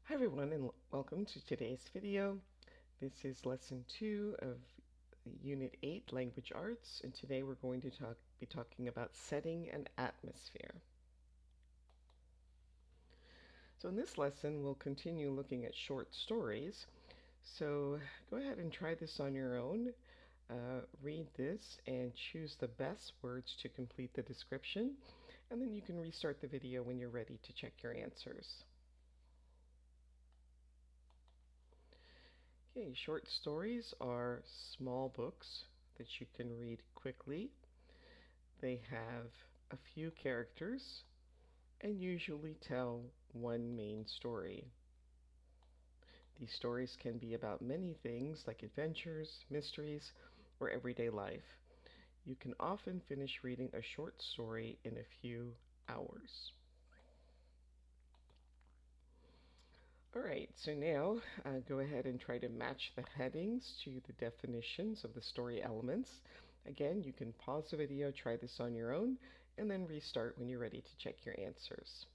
Hi everyone and welcome to today's video. This is lesson 2 of Unit 8 Language Arts, and today we're going to be talking about setting and atmosphere. So in this lesson we'll continue looking at short stories. So go ahead and try this on your own. Read this and choose the best words to complete the description, and then you can restart the video when you're ready to check your answers. Okay, short stories are small books that you can read quickly. They have a few characters and usually tell one main story. These stories can be about many things like adventures, mysteries, or everyday life. You can often finish reading a short story in a few hours. Alright, so now go ahead and try to match the headings to the definitions of the story elements. Again, you can pause the video, try this on your own, and then restart when you're ready to check your answers.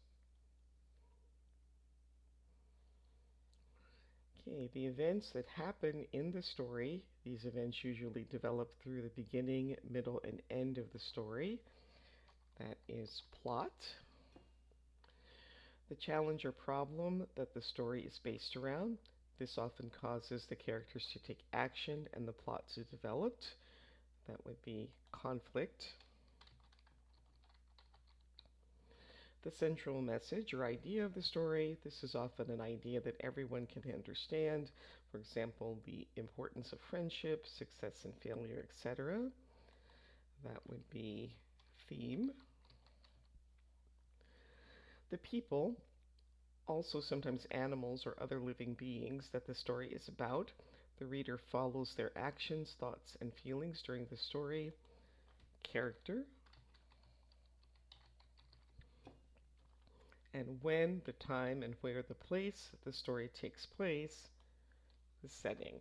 Okay, the events that happen in the story, these events usually develop through the beginning, middle, and end of the story. That is plot. The challenge or problem that the story is based around. This often causes the characters to take action and the plot to develop. That would be conflict. The central message or idea of the story. This is often an idea that everyone can understand. For example, the importance of friendship, success and failure, etc. That would be theme. The people, also sometimes animals or other living beings that the story is about. The reader follows their actions, thoughts, and feelings during the story. Character. And when, the time, and where the place the story takes place. The setting.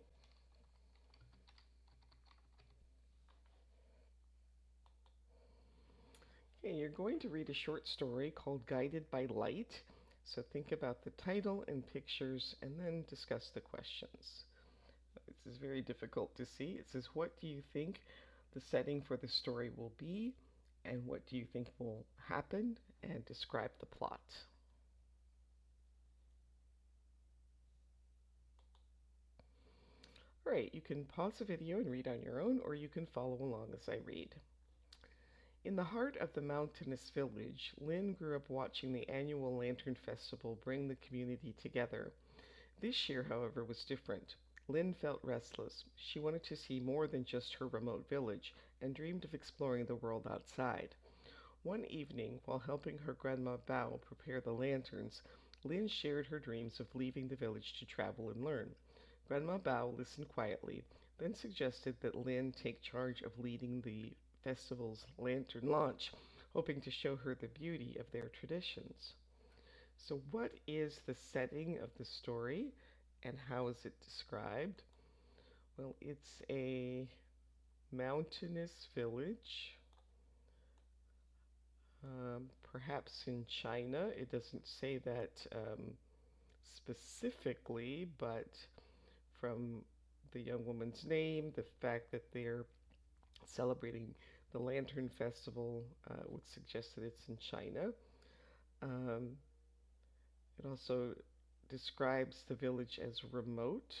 Okay, you're going to read a short story called Guided by Light. So think about the title and pictures and then discuss the questions. This is very difficult to see. It says, what do you think the setting for the story will be, and what do you think will happen, and describe the plot. Alright, you can pause the video and read on your own, or you can follow along as I read. In the heart of the mountainous village, Lynn grew up watching the annual Lantern Festival bring the community together. This year, however, was different. Lynn felt restless. She wanted to see more than just her remote village and dreamed of exploring the world outside. One evening, while helping her grandma Bao prepare the lanterns, Lynn shared her dreams of leaving the village to travel and learn. Grandma Bao listened quietly, then suggested that Lynn take charge of leading the festival's lantern launch, hoping to show her the beauty of their traditions. So what is the setting of the story and how is it described? Well, it's a mountainous village, perhaps in China. It doesn't say that specifically, but from the young woman's name, the fact that they're celebrating the Lantern Festival would suggest that it's in China. It also describes the village as remote.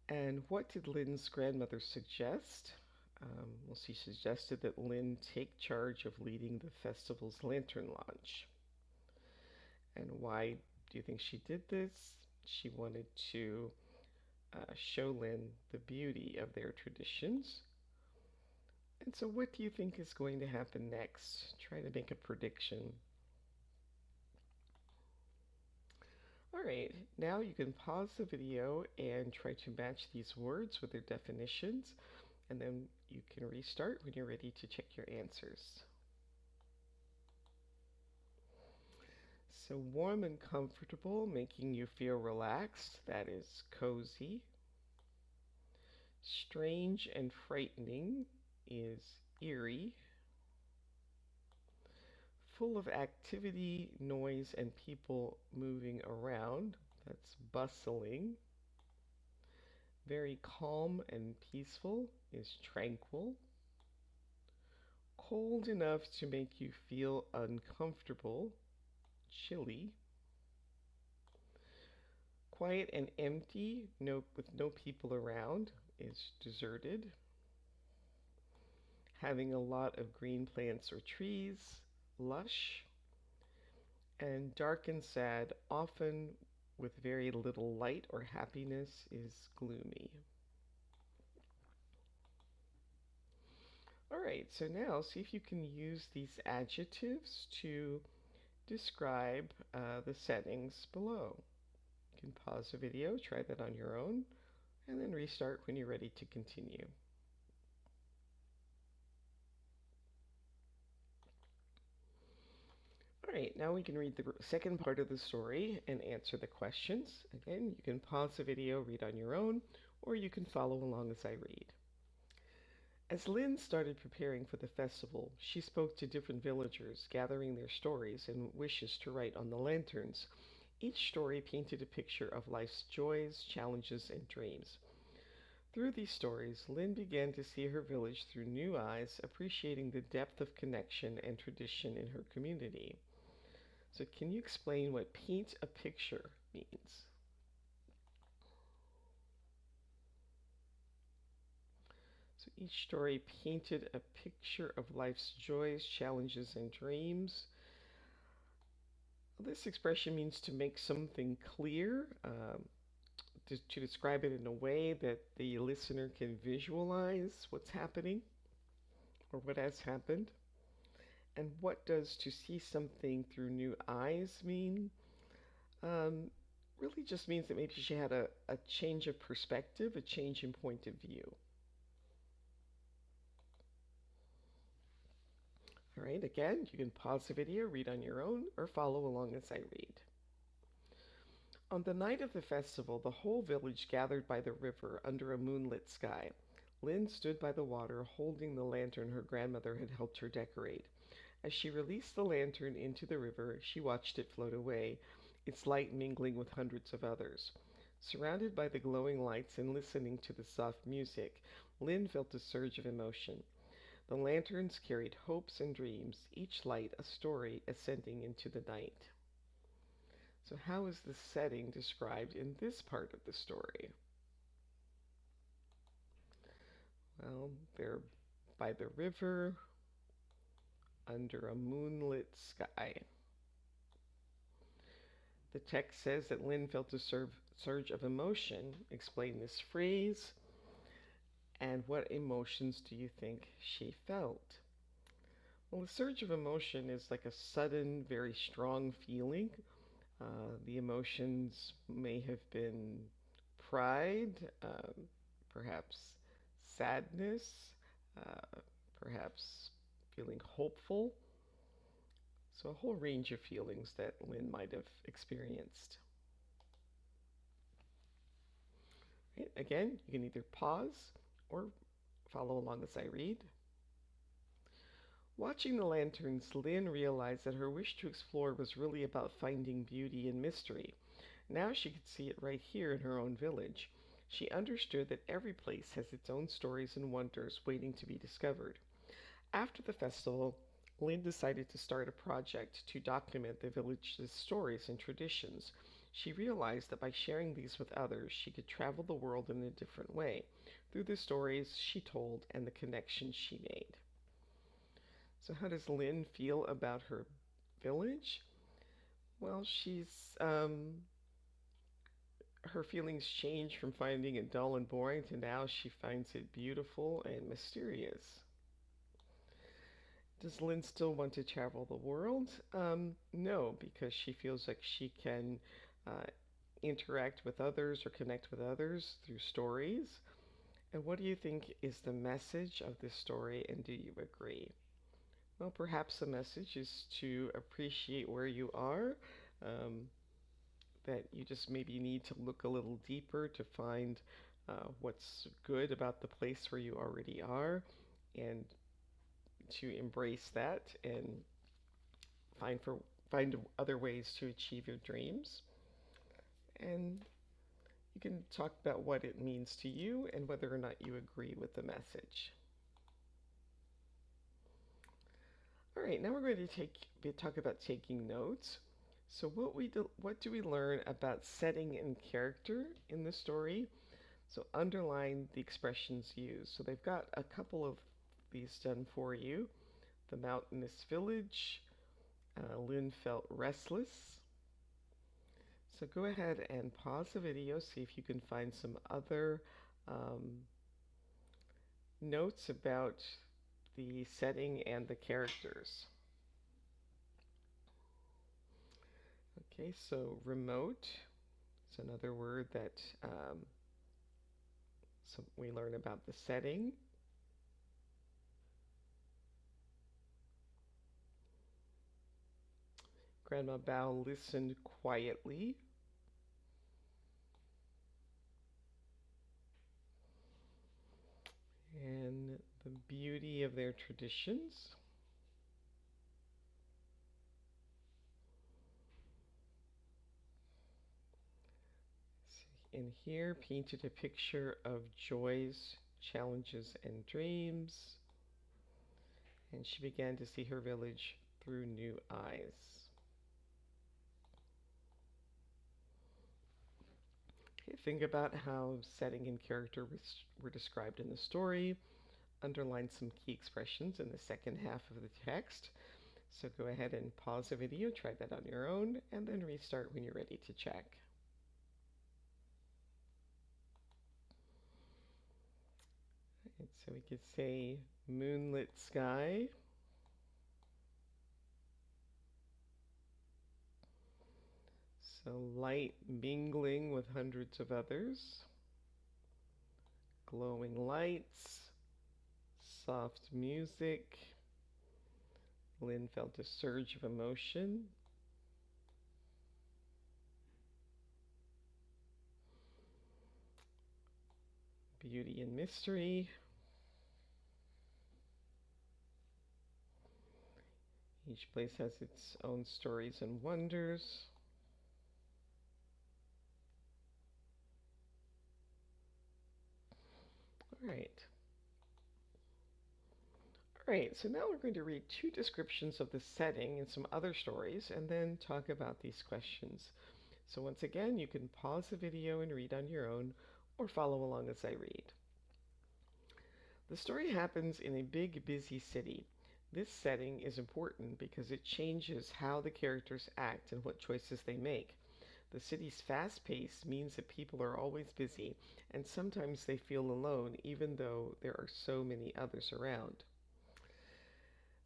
And what did Lynn's grandmother suggest? Well, she suggested that Lynn take charge of leading the festival's lantern launch. And why do you think she did this? She wanted to show Lynn the beauty of their traditions. And so what do you think is going to happen next? Try to make a prediction. Alright, now you can pause the video and try to match these words with their definitions, and then you can restart when you're ready to check your answers. So warm and comfortable, making you feel relaxed, that is cozy. Strange and frightening is eerie. full of activity, noise, and people moving around. That's bustling. Very calm and peaceful is tranquil. Cold enough to make you feel uncomfortable, chilly. Quiet and empty, with no people around, is deserted. Having a lot of green plants or trees, lush. And dark and sad, often with very little light or happiness, is gloomy. All right, so now see if you can use these adjectives to describe the settings below. You can pause the video, try that on your own, and then restart when you're ready to continue. All right, now we can read the second part of the story and answer the questions. Again, you can pause the video, read on your own, or you can follow along as I read. As Lynn started preparing for the festival, she spoke to different villagers, gathering their stories and wishes to write on the lanterns. Each story painted a picture of life's joys, challenges, and dreams. Through these stories, Lynn began to see her village through new eyes, appreciating the depth of connection and tradition in her community. So, can you explain what paint a picture means? So, each story painted a picture of life's joys, challenges, and dreams. This expression means to make something clear, to describe it in a way that the listener can visualize what's happening or what has happened. And what does to see something through new eyes mean? Um, really just means that maybe she had a change of perspective, a change in point of view. All right, again, you can pause the video, read on your own, or follow along as I read. On the night of the festival, the whole village gathered by the river under a moonlit sky. Lynn stood by the water, holding the lantern her grandmother had helped her decorate. As she released the lantern into the river, she watched it float away, its light mingling with hundreds of others. Surrounded by the glowing lights and listening to the soft music, Lynn felt a surge of emotion. The lanterns carried hopes and dreams, each light a story ascending into the night. So, how is the setting described in this part of the story? Well, they're by the river, under a moonlit sky. The text says that Lynn felt a surge of emotion. Explain this phrase. And what emotions do you think she felt? Well, a surge of emotion is like a sudden, very strong feeling. The emotions may have been pride, perhaps sadness, uh, perhaps feeling hopeful. So, a whole range of feelings that Lynn might have experienced. Right? Again, you can either pause or follow along as I read. Watching the lanterns, Lynn realized that her wish to explore was really about finding beauty and mystery. Now she could see it right here in her own village. She understood that every place has its own stories and wonders waiting to be discovered. After the festival, Lynn decided to start a project to document the village's stories and traditions. She realized that by sharing these with others, she could travel the world in a different way, through the stories she told and the connections she made. So, how does Lynn feel about her village? Well, her feelings change from finding it dull and boring to now she finds it beautiful and mysterious. Does Lynn still want to travel the world? No, because she feels like she can uh, interact with others or connect with others through stories. And what do you think is the message of this story, and do you agree? Well, perhaps the message is to appreciate where you are, um, that you just maybe need to look a little deeper to find what's good about the place where you already are, and to embrace that and find other ways to achieve your dreams. And you can talk about what it means to you and whether or not you agree with the message. All right, now we're going to talk about taking notes. So what do we learn about setting and character in the story? So underline the expressions used. So they've got a couple of these done for you. The mountainous village. Lynn felt restless. So go ahead and pause the video, see if you can find some other um, notes about the setting and the characters. Okay, so remote is another word that we learn about the setting. Grandma Bao listened quietly. And the beauty of their traditions. And here painted a picture of joys, challenges, and dreams. And she began to see her village through new eyes. Okay, think about how setting and character were described in the story. Underline some key expressions in the second half of the text. So go ahead and pause the video, try that on your own, and then restart when you're ready to check. And so we could say moonlit sky. So light mingling with hundreds of others. Glowing lights. Soft music. Lynn felt a surge of emotion. Beauty and mystery. Each place has its own stories and wonders. All right. All right, so now we're going to read two descriptions of the setting and some other stories, and then talk about these questions. So once again, you can pause the video and read on your own, or follow along as I read. The story happens in a big, busy city. This setting is important because it changes how the characters act and what choices they make. The city's fast pace means that people are always busy, and sometimes they feel alone even though there are so many others around.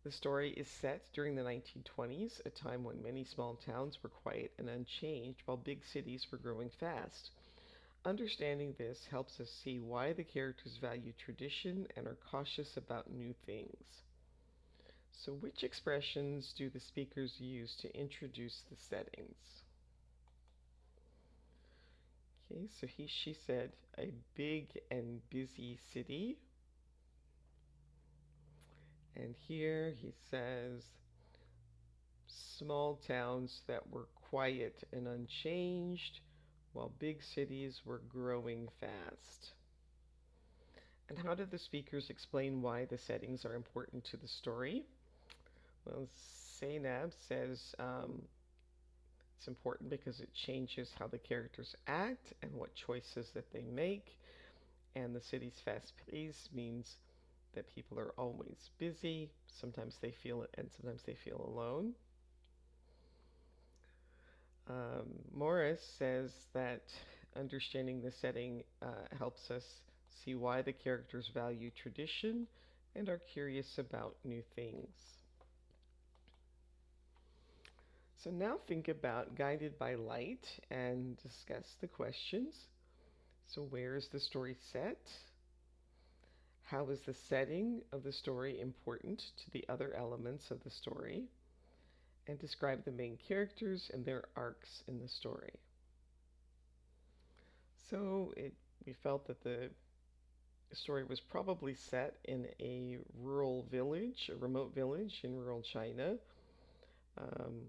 The story is set during the 1920s, a time when many small towns were quiet and unchanged while big cities were growing fast. Understanding this helps us see why the characters value tradition and are cautious about new things. So which expressions do the speakers use to introduce the settings? Okay, so she said a big and busy city. And here he says small towns that were quiet and unchanged while big cities were growing fast. And how did the speakers explain why the settings are important to the story? Well, Zainab says it's important because it changes how the characters act and what choices that they make. And the city's fast pace means that people are always busy. Sometimes they feel it and sometimes they feel alone. Morris says that understanding the setting helps us see why the characters value tradition and are curious about new things. So now think about guided by light and discuss the questions. So where is the story set? How is the setting of the story important to the other elements of the story? And describe the main characters and their arcs in the story. So we felt that the story was probably set in a rural village, a remote village in rural China. Um,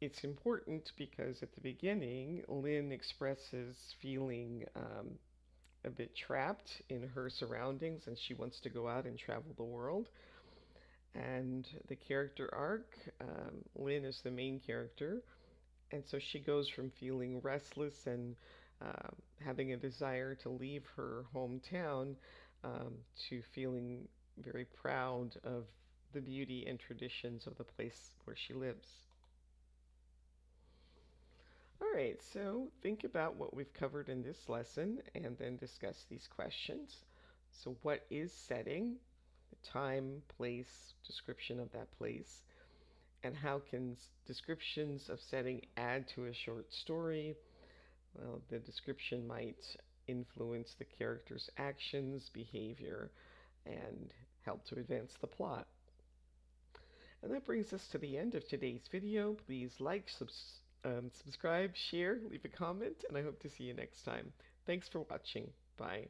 it's important because at the beginning, Lynn expresses feeling a bit trapped in her surroundings and she wants to go out and travel the world. And the character arc, Lynn is the main character, and so she goes from feeling restless and having a desire to leave her hometown to feeling very proud of the beauty and traditions of the place where she lives. All right, so think about what we've covered in this lesson and then discuss these questions. So, what is setting? The time, place, description of that place. And how can descriptions of setting add to a short story? Well, the description might influence the character's actions, behavior, and help to advance the plot. And that brings us to the end of today's video. Please like, subscribe, share, leave a comment, and I hope to see you next time. Thanks for watching. Bye.